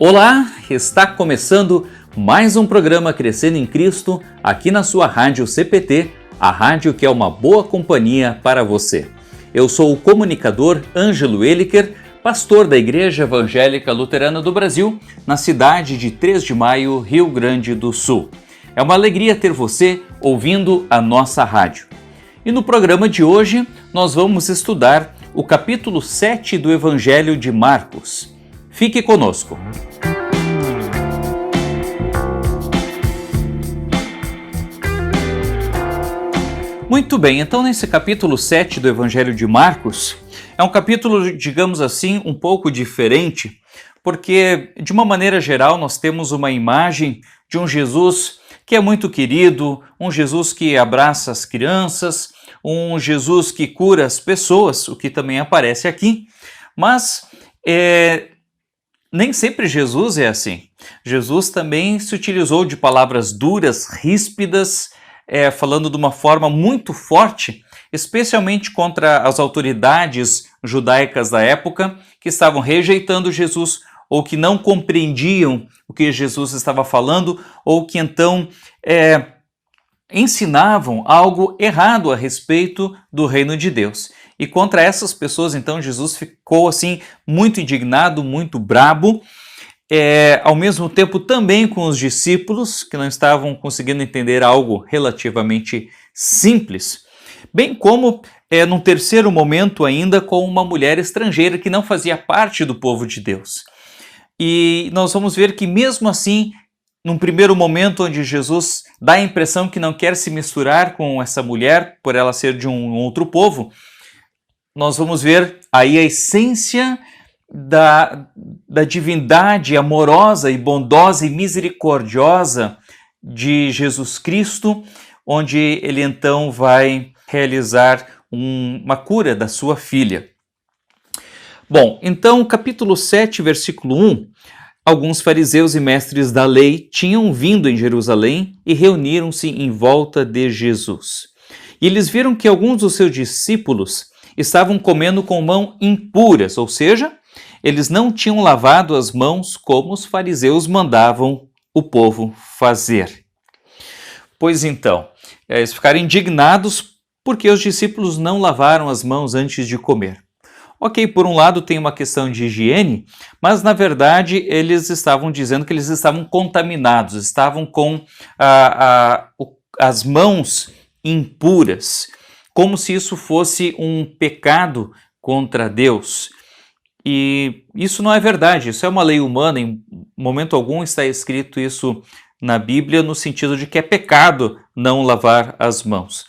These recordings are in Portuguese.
Olá, está começando mais um programa Crescendo em Cristo aqui na sua rádio CPT, a rádio que é uma boa companhia para você. Eu sou o comunicador Ângelo Eliker, pastor da Igreja Evangélica Luterana do Brasil, na cidade de 3 de Maio, Rio Grande do Sul. É uma alegria ter você ouvindo a nossa rádio. E no programa de hoje nós vamos estudar o capítulo 7 do Evangelho de Marcos. Fique conosco. Muito bem, então nesse capítulo 7 do Evangelho de Marcos, é um capítulo, digamos assim, um pouco diferente, porque de uma maneira geral nós temos uma imagem de um Jesus que é muito querido, um Jesus que abraça as crianças, um Jesus que cura as pessoas, o que também aparece aqui, mas nem sempre Jesus é assim. Jesus também se utilizou de palavras duras, ríspidas, falando de uma forma muito forte, especialmente contra as autoridades judaicas da época, que estavam rejeitando Jesus, ou que não compreendiam o que Jesus estava falando, ou que então ensinavam algo errado a respeito do reino de Deus. E contra essas pessoas, então, Jesus ficou assim muito indignado, muito brabo, ao mesmo tempo também com os discípulos, que não estavam conseguindo entender algo relativamente simples, bem como num terceiro momento ainda com uma mulher estrangeira que não fazia parte do povo de Deus. E nós vamos ver que mesmo assim, num primeiro momento onde Jesus dá a impressão que não quer se misturar com essa mulher, por ela ser de um outro povo, nós vamos ver aí a essência da divindade amorosa e bondosa e misericordiosa de Jesus Cristo, onde ele então vai realizar uma cura da sua filha. Bom, então capítulo 7, versículo 1, alguns fariseus e mestres da lei tinham vindo em Jerusalém e reuniram-se em volta de Jesus. E eles viram que alguns dos seus discípulos estavam comendo com mãos impuras, ou seja, eles não tinham lavado as mãos como os fariseus mandavam o povo fazer. Pois então, eles ficaram indignados porque os discípulos não lavaram as mãos antes de comer. Ok, por um lado tem uma questão de higiene, mas na verdade eles estavam dizendo que eles estavam contaminados, estavam com as mãos impuras, como se isso fosse um pecado contra Deus. E isso não é verdade, isso é uma lei humana, em momento algum está escrito isso na Bíblia, no sentido de que é pecado não lavar as mãos.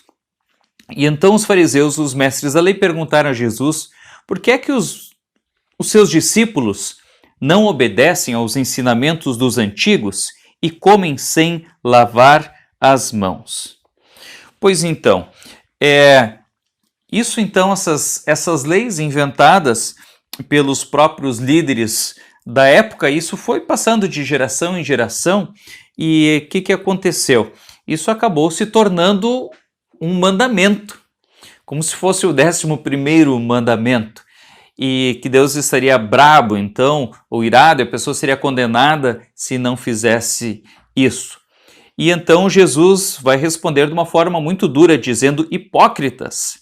E então os fariseus, os mestres da lei, perguntaram a Jesus por que é que os seus discípulos não obedecem aos ensinamentos dos antigos e comem sem lavar as mãos. Pois então, essas leis inventadas pelos próprios líderes da época, isso foi passando de geração em geração, e o que aconteceu? Isso acabou se tornando um mandamento, como se fosse o 11º mandamento, e que Deus estaria brabo então, ou irado, e a pessoa seria condenada se não fizesse isso. E então Jesus vai responder de uma forma muito dura, dizendo: hipócritas!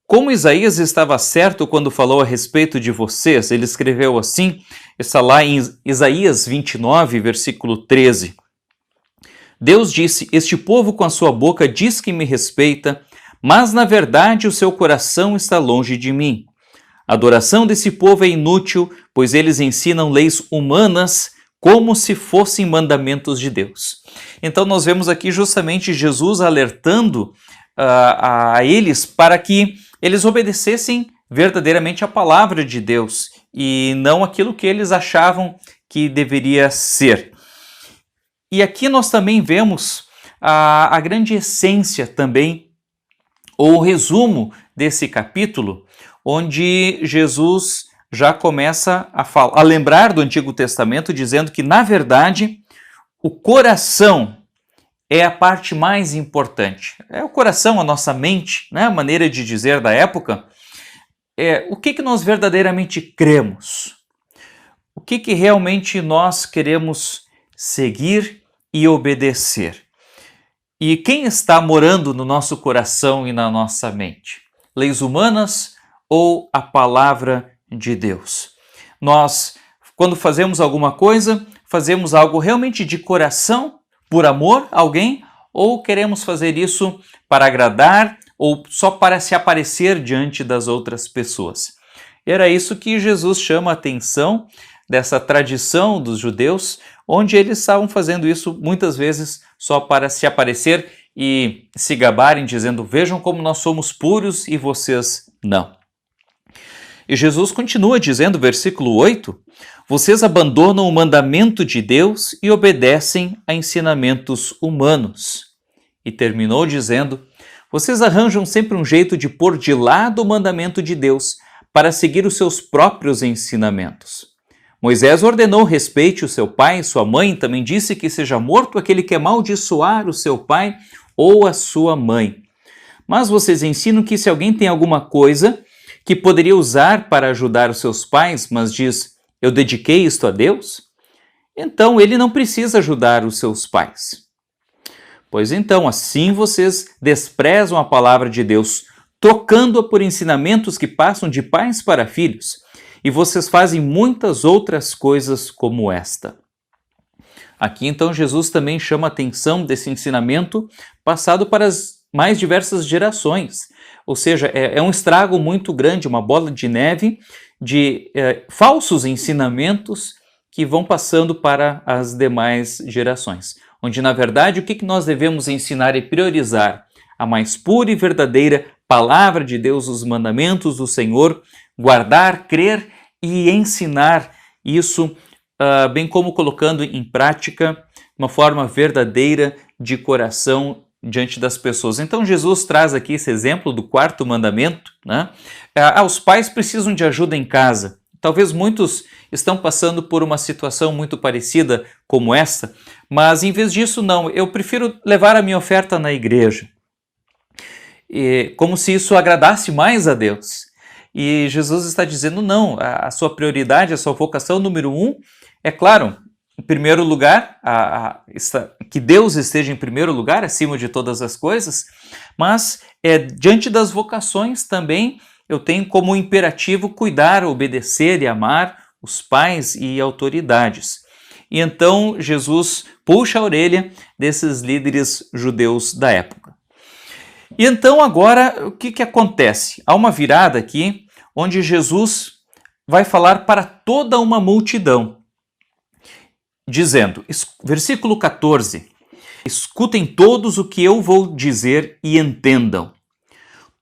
Como Isaías estava certo quando falou a respeito de vocês, ele escreveu assim, está lá em Isaías 29, versículo 13. Deus disse: este povo com a sua boca diz que me respeita, mas na verdade o seu coração está longe de mim. A adoração desse povo é inútil, pois eles ensinam leis humanas como se fossem mandamentos de Deus. Então nós vemos aqui justamente Jesus alertando a eles para que eles obedecessem verdadeiramente a palavra de Deus e não aquilo que eles achavam que deveria ser. E aqui nós também vemos a grande essência também, ou o resumo desse capítulo, onde Jesus já começa a lembrar do Antigo Testamento, dizendo que, na verdade, o coração é a parte mais importante. É o coração, a nossa mente, né? A maneira de dizer da época. O que nós verdadeiramente cremos? o que realmente nós queremos seguir e obedecer. E quem está morando no nosso coração e na nossa mente? Leis humanas ou a palavra de Deus? Nós, quando fazemos alguma coisa, fazemos algo realmente de coração, por amor a alguém, ou queremos fazer isso para agradar ou só para se aparecer diante das outras pessoas? Era isso que Jesus chama a atenção dessa tradição dos judeus, onde eles estavam fazendo isso muitas vezes só para se aparecer e se gabarem, dizendo: vejam como nós somos puros e vocês não. E Jesus continua dizendo, versículo 8, vocês abandonam o mandamento de Deus e obedecem a ensinamentos humanos. E terminou dizendo, vocês arranjam sempre um jeito de pôr de lado o mandamento de Deus para seguir os seus próprios ensinamentos. Moisés ordenou respeite o seu pai e sua mãe, também disse que seja morto aquele que amaldiçoar o seu pai ou a sua mãe. Mas vocês ensinam que se alguém tem alguma coisa que poderia usar para ajudar os seus pais, mas diz, eu dediquei isto a Deus, então ele não precisa ajudar os seus pais. Pois então, assim vocês desprezam a palavra de Deus, trocando-a por ensinamentos que passam de pais para filhos, e vocês fazem muitas outras coisas como esta. Aqui então Jesus também chama a atenção desse ensinamento passado para as mais diversas gerações. Ou seja, é um estrago muito grande, uma bola de neve de falsos ensinamentos que vão passando para as demais gerações. Onde, na verdade, o que nós devemos ensinar e priorizar? A mais pura e verdadeira palavra de Deus, os mandamentos do Senhor, guardar, crer e ensinar isso, bem como colocando em prática uma forma verdadeira de coração diante das pessoas. Então Jesus traz aqui esse exemplo do quarto mandamento, né? Os pais precisam de ajuda em casa. Talvez muitos estão passando por uma situação muito parecida como essa, mas em vez disso não, eu prefiro levar a minha oferta na igreja. Como se isso agradasse mais a Deus. E Jesus está dizendo não, a sua prioridade, a sua vocação número 1, é claro, em primeiro lugar, que Deus esteja em primeiro lugar, acima de todas as coisas, mas diante das vocações também eu tenho como imperativo cuidar, obedecer e amar os pais e autoridades. E então Jesus puxa a orelha desses líderes judeus da época. E então agora o que acontece? Há uma virada aqui onde Jesus vai falar para toda uma multidão, dizendo, versículo 14, escutem todos o que eu vou dizer e entendam.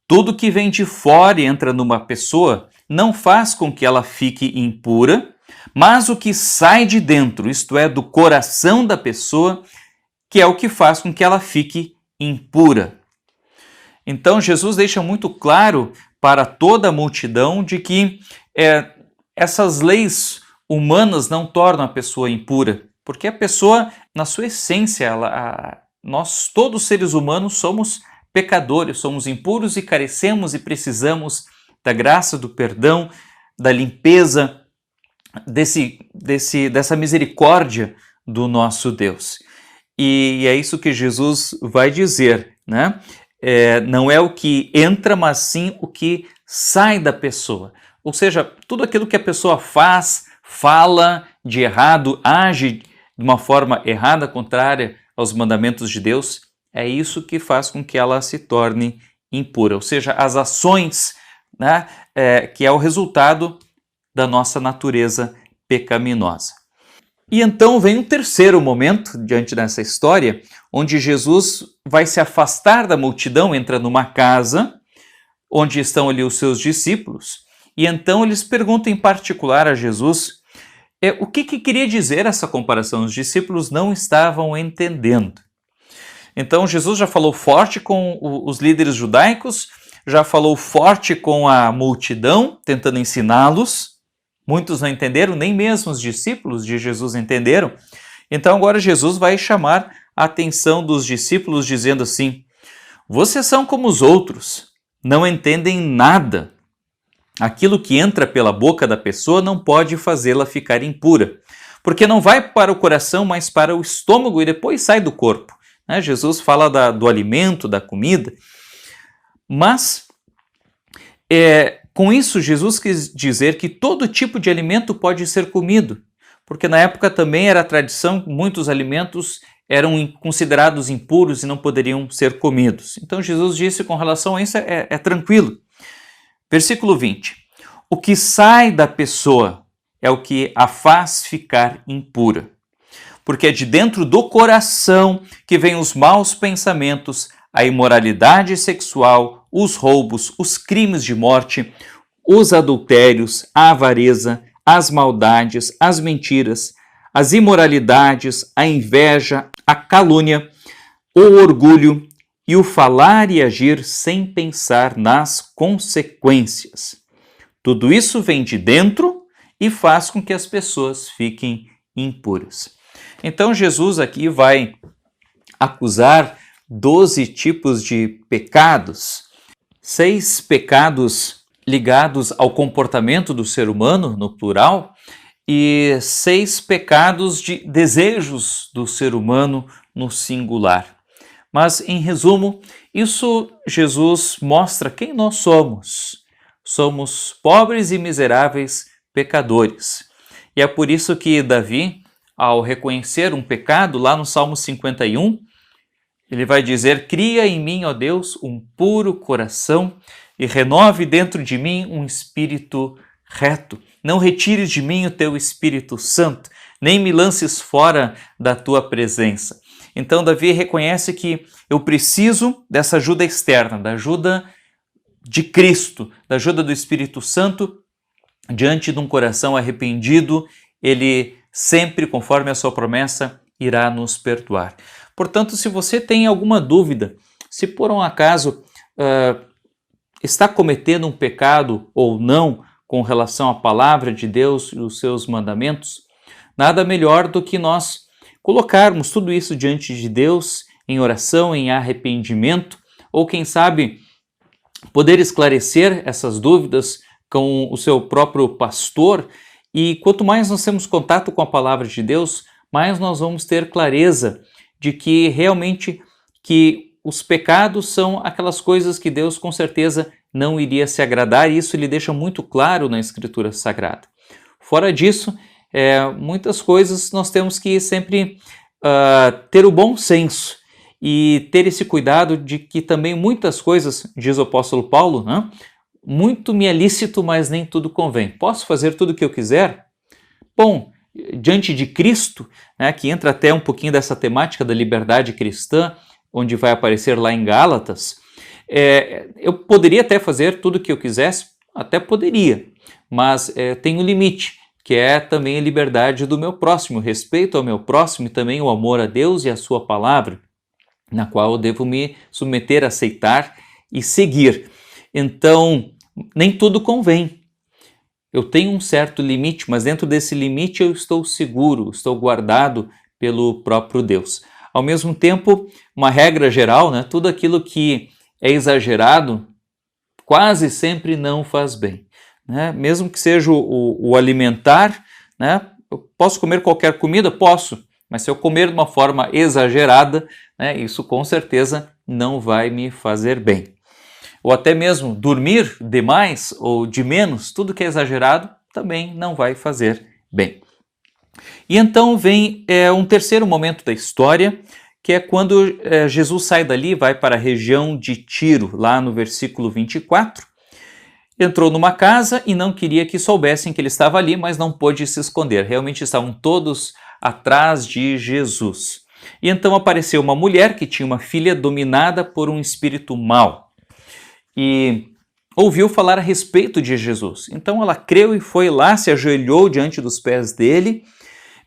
Tudo que vem de fora e entra numa pessoa não faz com que ela fique impura, mas o que sai de dentro, isto é, do coração da pessoa, que é o que faz com que ela fique impura. Então Jesus deixa muito claro para toda a multidão de que essas leis humanas não tornam a pessoa impura, porque a pessoa, na sua essência, nós todos seres humanos somos pecadores, somos impuros e carecemos e precisamos da graça, do perdão, da limpeza, dessa misericórdia do nosso Deus. E é isso que Jesus vai dizer, né? Não é o que entra, mas sim o que sai da pessoa. Ou seja, tudo aquilo que a pessoa faz, fala de errado, age de uma forma errada, contrária aos mandamentos de Deus, é isso que faz com que ela se torne impura. Ou seja, as ações, né, que é o resultado da nossa natureza pecaminosa. E então vem um terceiro momento diante dessa história, onde Jesus vai se afastar da multidão, entra numa casa, onde estão ali os seus discípulos, e então eles perguntam em particular a Jesus o que queria dizer essa comparação. Os discípulos não estavam entendendo. Então Jesus já falou forte com os líderes judaicos, já falou forte com a multidão, tentando ensiná-los. Muitos não entenderam, nem mesmo os discípulos de Jesus entenderam. Então agora Jesus vai chamar a atenção dos discípulos dizendo assim, vocês são como os outros, não entendem nada. aquilo que entra pela boca da pessoa não pode fazê-la ficar impura, porque não vai para o coração, mas para o estômago e depois sai do corpo. Jesus fala do alimento, da comida, mas com isso Jesus quis dizer que todo tipo de alimento pode ser comido, porque na época também era tradição, muitos alimentos eram considerados impuros e não poderiam ser comidos. Então Jesus disse com relação a isso é tranquilo. Versículo 20. O que sai da pessoa é o que a faz ficar impura, porque é de dentro do coração que vêm os maus pensamentos, a imoralidade sexual, os roubos, os crimes de morte, os adultérios, a avareza, as maldades, as mentiras, as imoralidades, a inveja, a calúnia, o orgulho e o falar e agir sem pensar nas consequências. Tudo isso vem de dentro e faz com que as pessoas fiquem impuras. Então Jesus aqui vai acusar 12 tipos de pecados, 6 pecados ligados ao comportamento do ser humano, no plural, e 6 pecados de desejos do ser humano, no singular. Mas, em resumo, isso Jesus mostra quem nós somos. Somos pobres e miseráveis pecadores. E é por isso que Davi, ao reconhecer um pecado, lá no Salmo 51, ele vai dizer: cria em mim, ó Deus, um puro coração e renove dentro de mim um espírito reto. Não retires de mim o teu Espírito Santo, nem me lances fora da tua presença. Então Davi reconhece que eu preciso dessa ajuda externa, da ajuda de Cristo, da ajuda do Espírito Santo. Diante de um coração arrependido, ele sempre, conforme a sua promessa, irá nos perdoar. Portanto, se você tem alguma dúvida, se por um acaso está cometendo um pecado ou não com relação à palavra de Deus e os seus mandamentos, nada melhor do que nós colocarmos tudo isso diante de Deus em oração, em arrependimento, ou quem sabe poder esclarecer essas dúvidas com o seu próprio pastor. E quanto mais nós temos contato com a palavra de Deus, mais nós vamos ter clareza de que realmente que os pecados são aquelas coisas que Deus com certeza não iria se agradar, e isso ele deixa muito claro na Escritura Sagrada. Fora disso, muitas coisas nós temos que sempre ter o bom senso e ter esse cuidado de que também muitas coisas, diz o apóstolo Paulo, né? Muito me é lícito, mas nem tudo convém. Posso fazer tudo o que eu quiser? Bom, diante de Cristo, né, que entra até um pouquinho dessa temática da liberdade cristã, onde vai aparecer lá em Gálatas, eu poderia até fazer tudo o que eu quisesse, até poderia, mas tem um limite, que é também a liberdade do meu próximo, o respeito ao meu próximo e também o amor a Deus e a sua palavra, na qual eu devo me submeter, aceitar e seguir. Então, nem tudo convém. Eu tenho um certo limite, mas dentro desse limite eu estou seguro, estou guardado pelo próprio Deus. Ao mesmo tempo, uma regra geral, né, tudo aquilo que é exagerado quase sempre não faz bem. Né? Mesmo que seja o alimentar, né, eu posso comer qualquer comida? Posso, mas se eu comer de uma forma exagerada, né, isso com certeza não vai me fazer bem. Ou até mesmo dormir demais ou de menos, tudo que é exagerado também não vai fazer bem. E então vem um terceiro momento da história, que é quando Jesus sai dali e vai para a região de Tiro, lá no versículo 24. Entrou numa casa e não queria que soubessem que ele estava ali, mas não pôde se esconder. Realmente estavam todos atrás de Jesus. E então apareceu uma mulher que tinha uma filha dominada por um espírito mau. E ouviu falar a respeito de Jesus. Então ela creu e foi lá, se ajoelhou diante dos pés dele,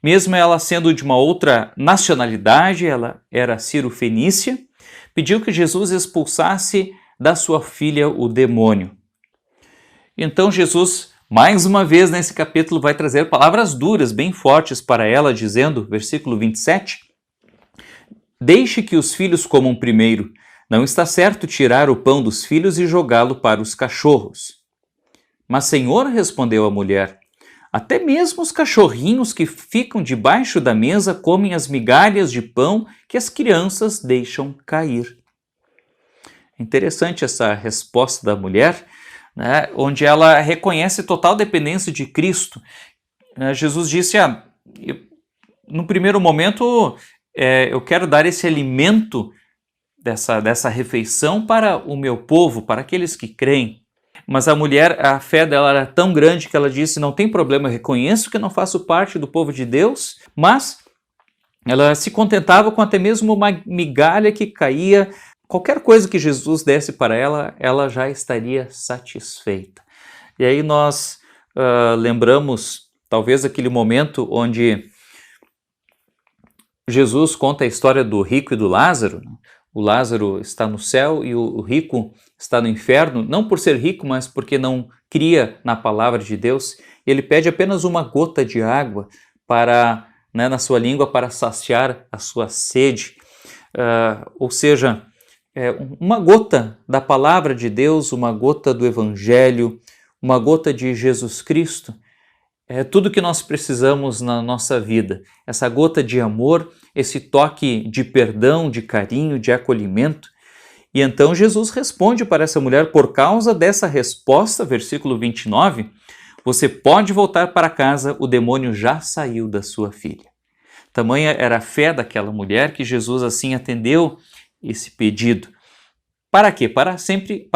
mesmo ela sendo de uma outra nacionalidade, ela era Ciro-fenícia, pediu que Jesus expulsasse da sua filha o demônio. Então Jesus, mais uma vez nesse capítulo, vai trazer palavras duras, bem fortes para ela, dizendo, versículo 27, deixe que os filhos comam primeiro. Não está certo tirar o pão dos filhos e jogá-lo para os cachorros. Mas, Senhor, respondeu a mulher, até mesmo os cachorrinhos que ficam debaixo da mesa comem as migalhas de pão que as crianças deixam cair. Interessante essa resposta da mulher, né, onde ela reconhece total dependência de Cristo. Jesus disse, no primeiro momento, eu quero dar esse alimento dessa refeição para o meu povo, para aqueles que creem. Mas a mulher, a fé dela era tão grande que ela disse, não tem problema, eu reconheço que não faço parte do povo de Deus, mas ela se contentava com até mesmo uma migalha que caía, qualquer coisa que Jesus desse para ela, ela já estaria satisfeita. E aí nós lembramos, talvez, aquele momento onde Jesus conta a história do rico e do Lázaro. O Lázaro está no céu e o rico está no inferno, não por ser rico, mas porque não cria na palavra de Deus. Ele pede apenas uma gota de água para, na sua língua para saciar a sua sede. Ou seja, uma gota da palavra de Deus, uma gota do Evangelho, uma gota de Jesus Cristo. É tudo que nós precisamos na nossa vida. Essa gota de amor, esse toque de perdão, de carinho, de acolhimento. E então Jesus responde para essa mulher, por causa dessa resposta, versículo 29, você pode voltar para casa, o demônio já saiu da sua filha. Tamanha era a fé daquela mulher que Jesus assim atendeu esse pedido. Para quê? Para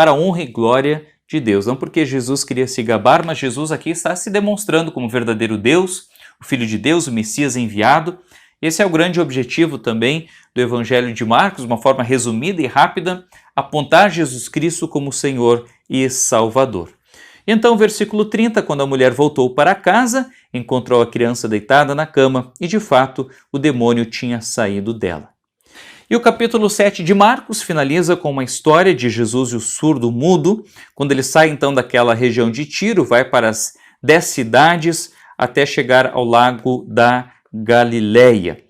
a honra e glória de Deus. Não porque Jesus queria se gabar, mas Jesus aqui está se demonstrando como verdadeiro Deus, o Filho de Deus, o Messias enviado. Esse é o grande objetivo também do Evangelho de Marcos, uma forma resumida e rápida, apontar Jesus Cristo como Senhor e Salvador. Então, versículo 30, quando a mulher voltou para casa, encontrou a criança deitada na cama e, de fato, o demônio tinha saído dela. E o capítulo 7 de Marcos finaliza com uma história de Jesus e o surdo mudo, quando ele sai então daquela região de Tiro, vai para as 10 cidades até chegar ao lago da Galileia.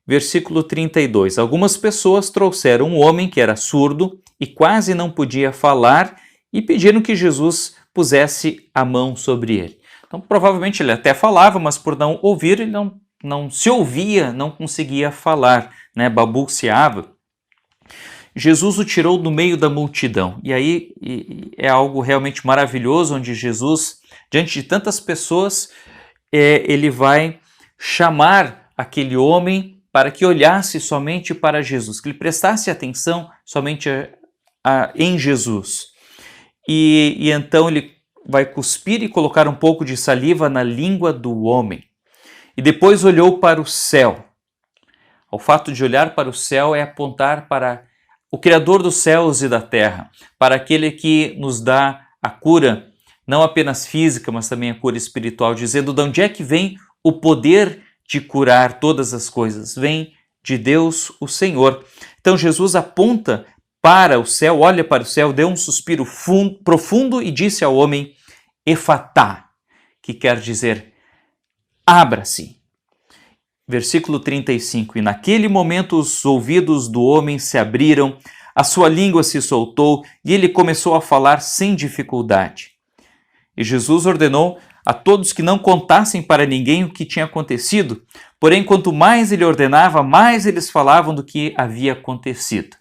Versículo 32. Algumas pessoas trouxeram um homem que era surdo e quase não podia falar e pediram que Jesus pusesse a mão sobre ele. Então, provavelmente ele até falava, mas por não ouvir, ele não se ouvia, não conseguia falar, balbuciava. Jesus o tirou do meio da multidão. E aí é algo realmente maravilhoso, onde Jesus, diante de tantas pessoas, ele vai chamar aquele homem para que olhasse somente para Jesus, que ele prestasse atenção somente em Jesus. E então ele vai cuspir e colocar um pouco de saliva na língua do homem. E depois olhou para o céu. O fato de olhar para o céu é apontar para o Criador dos céus e da terra, para aquele que nos dá a cura, não apenas física, mas também a cura espiritual, dizendo de onde é que vem o poder de curar todas as coisas. Vem de Deus, o Senhor. Então Jesus aponta para o céu, olha para o céu, deu um suspiro profundo e disse ao homem, Efatá, que quer dizer, abra-se. Versículo 35, e naquele momento os ouvidos do homem se abriram, a sua língua se soltou e ele começou a falar sem dificuldade. E Jesus ordenou a todos que não contassem para ninguém o que tinha acontecido, porém quanto mais ele ordenava, mais eles falavam do que havia acontecido.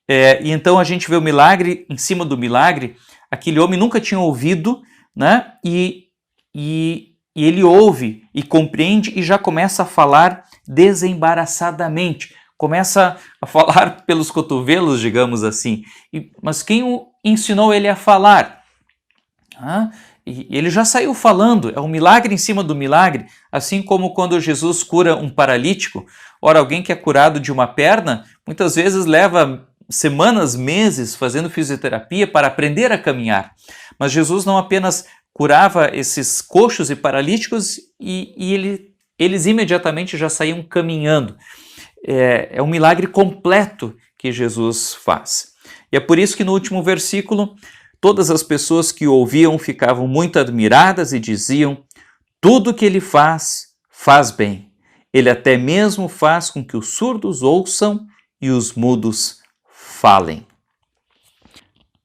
E então a gente vê o milagre, em cima do milagre, aquele homem nunca tinha ouvido, e ele ouve e compreende e já começa a falar desembaraçadamente, começa a falar pelos cotovelos, digamos assim. Mas quem o ensinou ele a falar? E ele já saiu falando, é um milagre em cima do milagre, assim como quando Jesus cura um paralítico. Ora, alguém que é curado de uma perna, muitas vezes leva semanas, meses fazendo fisioterapia para aprender a caminhar. Mas Jesus não apenas curava esses coxos e paralíticos e eles imediatamente já saíam caminhando. É um milagre completo que Jesus faz. E é por isso que no último versículo, todas as pessoas que o ouviam ficavam muito admiradas e diziam, tudo que ele faz, faz bem. Ele até mesmo faz com que os surdos ouçam e os mudos falem.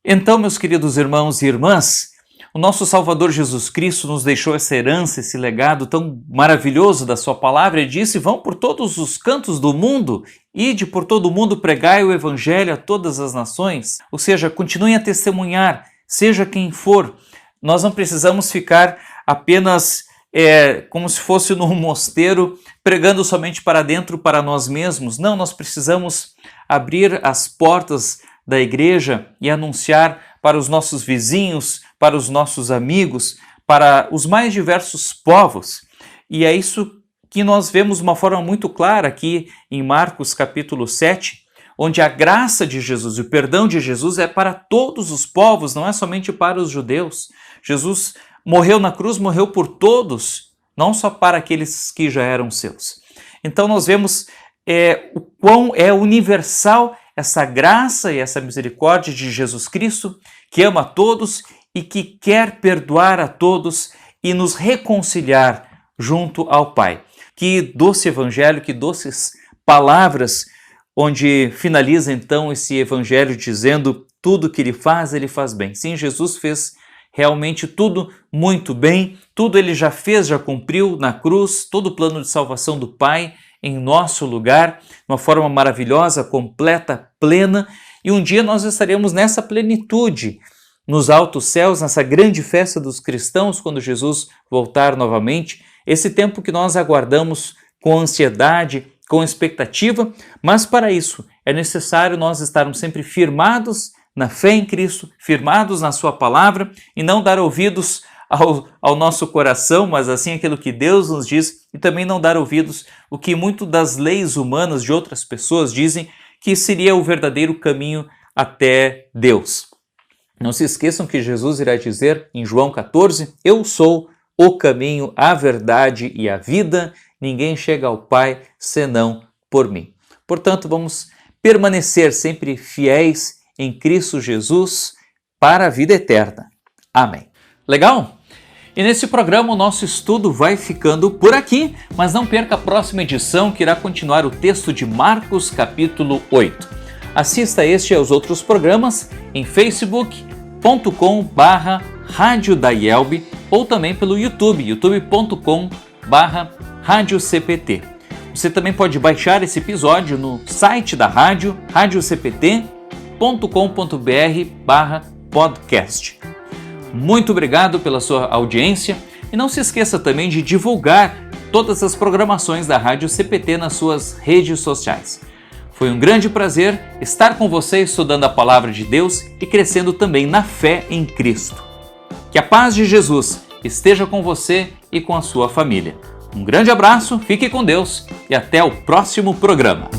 Então, meus queridos irmãos e irmãs, O nosso Salvador Jesus Cristo nos deixou essa herança, esse legado tão maravilhoso da sua palavra. Ele disse: vão por todos os cantos do mundo, ide por todo o mundo, pregai o evangelho a todas as nações. Ou seja, continuem a testemunhar, seja quem for. Nós não precisamos ficar apenas como se fosse num mosteiro, pregando somente para dentro, para nós mesmos. Não, nós precisamos abrir as portas da igreja e anunciar para os nossos vizinhos, para os nossos amigos, para os mais diversos povos. E é isso que nós vemos de uma forma muito clara aqui em Marcos capítulo 7, onde a graça de Jesus e o perdão de Jesus é para todos os povos, não é somente para os judeus. Jesus morreu na cruz, morreu por todos, não só para aqueles que já eram seus. Então nós vemos o quão é universal essa graça e essa misericórdia de Jesus Cristo, que ama a todos e que quer perdoar a todos e nos reconciliar junto ao Pai. Que doce evangelho, que doces palavras, onde finaliza então esse evangelho dizendo: tudo que ele faz bem. Sim, Jesus fez realmente tudo muito bem, tudo ele já fez, já cumpriu na cruz, todo o plano de salvação do Pai em nosso lugar, de uma forma maravilhosa, completa, plena, e um dia nós estaremos nessa plenitude, nos altos céus, nessa grande festa dos cristãos, quando Jesus voltar novamente, esse tempo que nós aguardamos com ansiedade, com expectativa, mas para isso é necessário nós estarmos sempre firmados na fé em Cristo, firmados na sua palavra e não dar ouvidos ao nosso coração, mas assim aquilo que Deus nos diz, e também não dar ouvidos o que muito das leis humanas de outras pessoas dizem que seria o verdadeiro caminho até Deus. Não se esqueçam que Jesus irá dizer em João 14: eu sou o caminho, a verdade e a vida, ninguém chega ao Pai senão por mim. Portanto, vamos permanecer sempre fiéis em Cristo Jesus para a vida eterna. Amém. Legal? E nesse programa o nosso estudo vai ficando por aqui, mas não perca a próxima edição, que irá continuar o texto de Marcos capítulo 8. Assista este e aos outros programas em facebook.com/radiodaielb ou também pelo YouTube, youtube.com/radiocpt. Você também pode baixar esse episódio no site da rádio, radiocpt.com.br/podcast. Muito obrigado pela sua audiência e não se esqueça também de divulgar todas as programações da Rádio CPT nas suas redes sociais. Foi um grande prazer estar com você estudando a Palavra de Deus e crescendo também na fé em Cristo. Que a paz de Jesus esteja com você e com a sua família. Um grande abraço, fique com Deus e até o próximo programa.